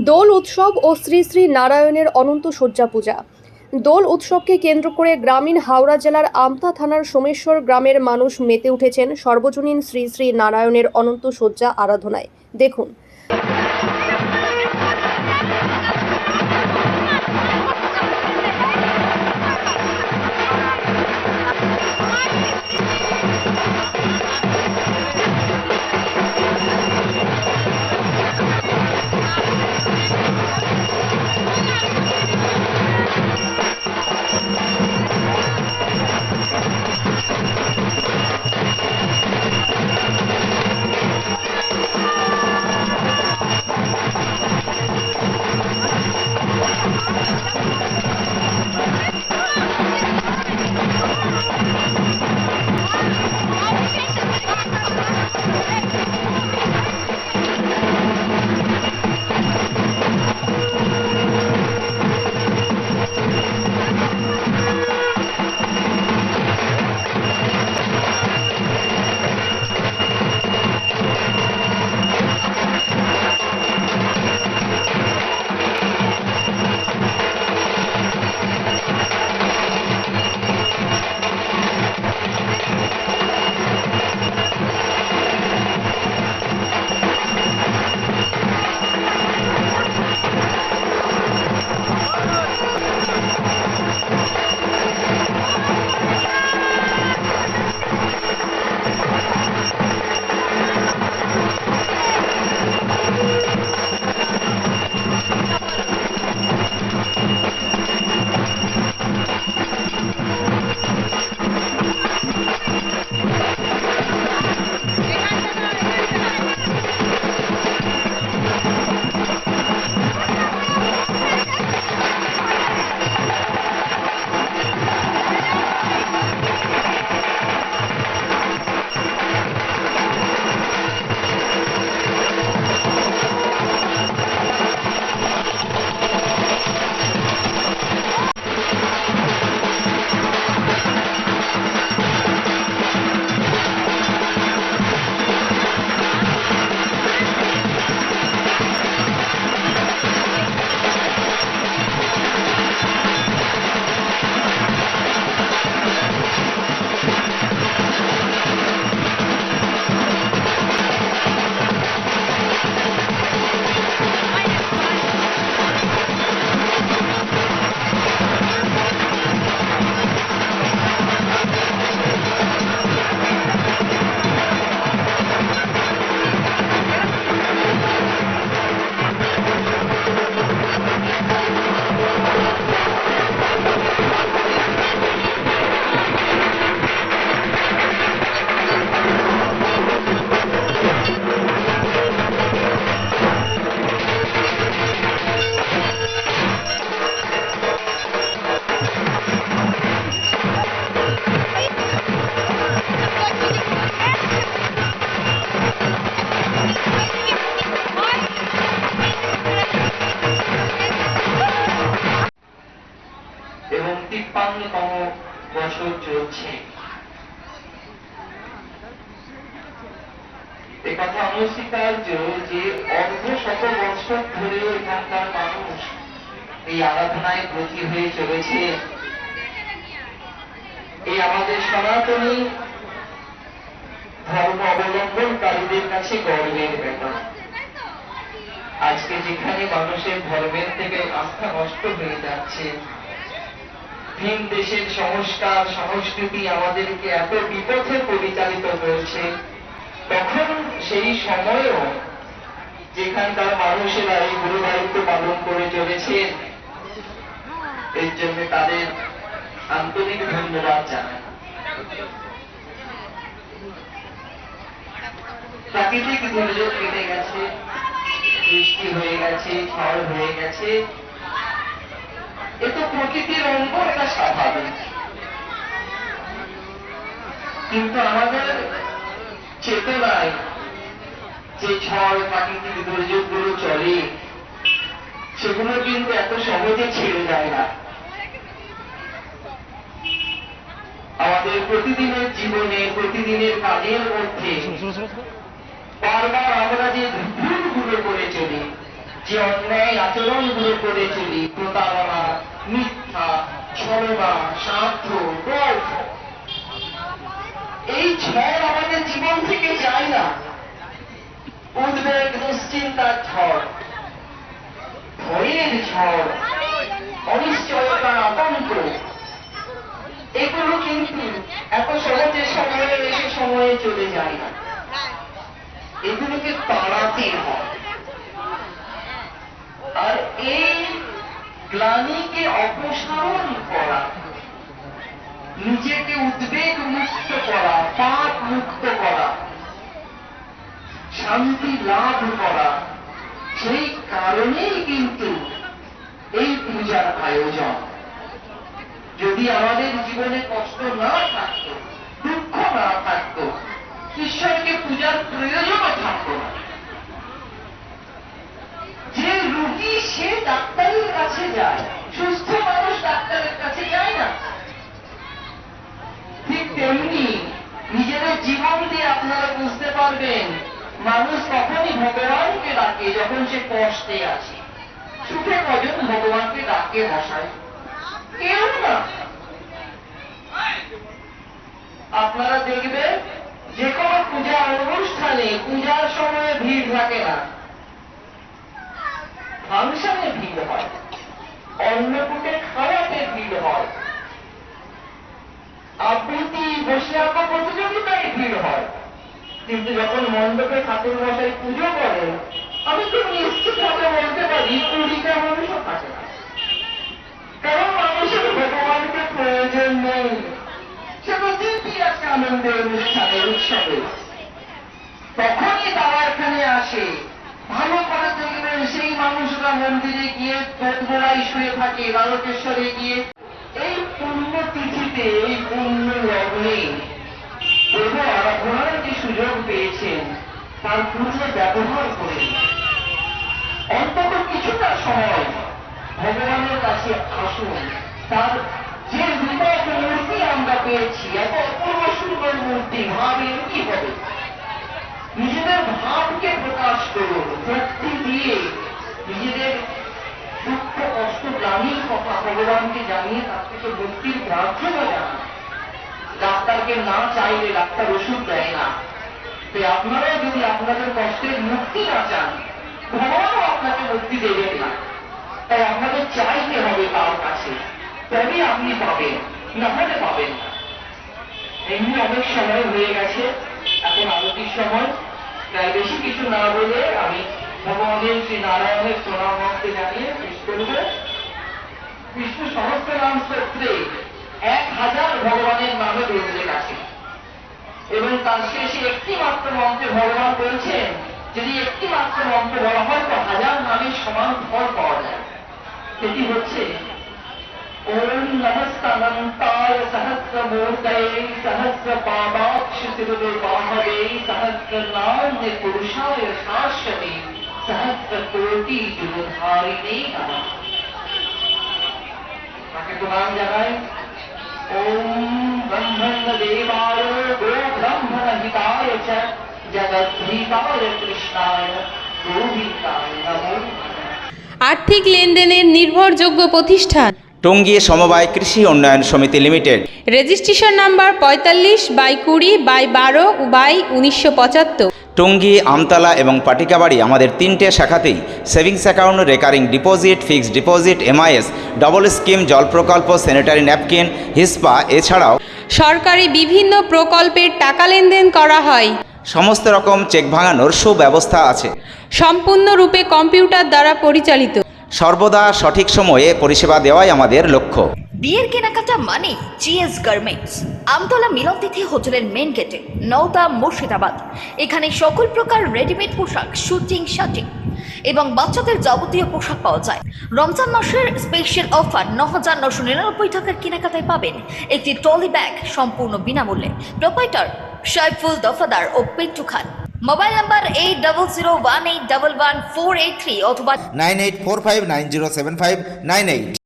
দোল উৎসব ও শ্রী শ্রী নারায়ণের অনন্ত শয্যা পূজা। দোল উৎসবকে কেন্দ্র করে গ্রামীণ হাওড়া জেলার আমতা থানার সোমেশ্বর গ্রামের মানুষ মেতে উঠেছেন সর্বজনীন শ্রী শ্রী নারায়ণের অনন্ত শয্যা আরাধনায়। দেখুন। এবং 53তম বছর চলছে। একথা অনস্বীকার্য যে অর্ধ শত বছর ধরে এখানকার মানুষ এই আরাধনায় ব্রতী হয়ে চলেছে। এই আমাদের সনাতনী ধর্ম অবলম্বনকারীদের কাছে গর্বের ব্যাপার। আজকে যেখানে মানুষের ধর্মের থেকে আস্থা নষ্ট হয়ে যাচ্ছে, ভিন দেশের সংস্কার সংস্কৃতি আমাদেরকে এত বিপথে পরিচালিত করছে, তখন সেই সময়েও যেখানকার মানুষেরা এই গুরুদায়িত্ব পালন করে চলেছে, এর জন্য তাদের আন্তরিক ধন্যবাদ জানাই। প্রাকৃতিক দুর্যোগ কেটে গেছে, বৃষ্টি হয়ে গেছে, ঝড় হয়ে গেছে, এ তো প্রকৃতির অঙ্গ, এটা স্বাভাবিক। কিন্তু আমাদের চেতনায় যে ঝড় প্রাকৃতিক দুর্যোগগুলো চলে, সেগুলো কিন্তু এত সহজে ছেড়ে যায় না। আমাদের প্রতিদিনের জীবনে, প্রতিদিনের কাজের মধ্যে বারবার আমরা যে ভুলগুলো করে চলি, যে অন্যায় আচরণগুলো করে চলি, প্রতারণা, মিথ্যা, ছলনা, স্বার্থ, ক্রোধ, এই ঝড় আমাদের জীবন থেকে যায় না। উদ্বেগ, দুশ্চিন্তার ঝড়, ভয়ের ঝড়, অনিশ্চয়তার আতঙ্ক, এগুলো কিন্তু এত সহজে সময়ে এসে সময়ে চলে যায় না। এগুলোকে তাড়াতে হয়। আর এই গ্লানিকে অপসারণ করা, নিজেকে উদ্বেগ মুক্ত করা, পাপ মুক্ত করা, শান্তি লাভ করা, সেই কারণেই কিন্তু এই পূজার আয়োজন। যদি আমাদের জীবনে কষ্ট না থাকতো, দুঃখ না থাকতো, ঈশ্বরকে পূজার প্রয়োজনও থাকতো না। যে রোগী সে ডাক্তারের কাছে যায়, সুস্থ মানুষ ডাক্তারের কাছে যায় না। ঠিক তেমনি নিজেদের জীবন দিয়ে আপনারা বুঝতে পারবেন মানুষ তখনই ভগবানকে ডাকে যখন সে কষ্টে আছে। সুখে কজন ভগবানকে ডাকে বসায়? কেউ না। আপনারা দেখবেন যে কোনো পূজা অনুষ্ঠানে পূজার সময়ে ভিড় থাকে না, ফাংশনে ভিড় হয়, অন্নকূটে খাওয়াতে ভিড় হয়, আবৃত্তি, বসে আঁকা প্রতিযোগিতায় ভিড় হয়। কিন্তু যখন মণ্ডপে ঠাকুর মশাই পুজো করেন, আমি তো নিশ্চিতভাবে বলতে পারি 20টা মানুষও থাকে না। কারণ মানুষের ভগবানকে প্রয়োজন নেই। সে তো দিব্যি আছে আনন্দের অনুষ্ঠানে, উৎসবে। তখনই তারা এখানে আসে। ভালো করে দেখবেন সেই মানুষরা মন্দিরে গিয়ে দোতলায় শুয়ে থাকে, বালকেশ্বরে গিয়ে। এই পুণ্য তিথিতে, এই পুণ্য লগ্নে প্রভু আরাধনার যে সুযোগ পেয়েছেন তার পুজো ব্যবহার করে অন্তত কিছুটা সময় ভগবানের কাছে আসুন। তার যে রূপক মূর্তি আমরা পেয়েছি, এত অপূর্ব সুন্দর মূর্তি, ভাবের কি হবে? নিজেদের ভাবকে প্রকাশ করুন, ভক্তি দিয়ে নিজেদের দুঃখ, কষ্ট, গ্লানির কথা ভগবানকে জানিয়ে তার থেকে মুক্তির প্রার্থনা জানান। ডাক্তারকে না চাইলে ডাক্তার ওষুধ দেয় না। তাই আপনারাও যদি আপনাদের কষ্টের মুক্তি না চান, ভগবানও আপনাকে মুক্তি দেবেন না। তাই আপনাদের চাইতে হবে তার কাছে, তবে আপনি পাবেন, না হলে পাবেন না। এমনি অনেক সময় হয়ে গেছে, এখন আরতির সময়। তাই বেশি কিছু না বলে আমি ভগবানের শ্রী নারায়ণের প্রণাম ভক্তি জানিয়ে শেষ করব। বিষ্ণু সহস্রনাম স্তোত্রে 1000 ভগবানের নামে উল্লেখ আছে এবং তার শেষে একটি মাত্র মন্ত্রে ভগবান বলছেন, যদি একটি মাত্র মন্ত্র বলা হয় তো 1000 নামের সমান ফল পাওয়া যায়। সেটি হচ্ছে ওম নমস্তানন্তায় সহস্রমূর্তয়ে সহস্রপাদাক্ষ শিরোবাহবে সহস্রনাম্নে পুরুষায় শাশ্বতে সহস্রকোটি যুগধারিণে নমঃ। তাকে প্রণাম জানাই। ওম ব্রহ্মণ্য দেবায় গো ব্রহ্মণ হিতায় চ জগদ্ধিতায় কৃষ্ণায় গোবিন্দায় নমো নমঃ। আর্থিক লেনদেনের নির্ভরযোগ্য প্রতিষ্ঠান টঙ্গী সমবায় কৃষি উন্নয়ন সমিতি limited. Registration number 45/20/12/1975। Tongi, Amtala এবং পাটিকাবাড়ি আমাদের 3টে শাখাতেই savings account, recurring deposit, fixed deposit, MIS, double scheme, জল প্রকল্প, স্যানিটারি ন্যাপকিন, হিসপা, এছাড়াও সরকারি বিভিন্ন প্রকল্পের টাকা লেনদেন করা হয়। সমস্ত রকম চেক ভাঙানোর সুব্যবস্থা আছে। সম্পূর্ণরূপে কম্পিউটার দ্বারা পরিচালিত। সর্বদা সঠিক সময়ে পরিষেবা দেওয়াই আমাদের লক্ষ্য। বিয়ের কেনাকাটা মানে জিএস গার্মেন্টস, আমতলা মিলনতিথি হোটেলের মেন গেটে, নওদা, মুর্শিদাবাদ। এখানে সকল প্রকার রেডিমেড পোশাক, শুটিং, শাটিং এবং বাচ্চাদের যাবতীয় পোশাক পাওয়া যায়। রমজান মাসের স্পেশাল অফার ৯,৯৯৯ টাকার কেনাকাটায় পাবেন একটি ট্রলি ব্যাগ সম্পূর্ণ বিনামূল্যে। প্রোপাইটার সাইফুল দফাদার ও পিন্টু খান। মোবাইল নাম্বার 8001811483 অথবা 9845907598।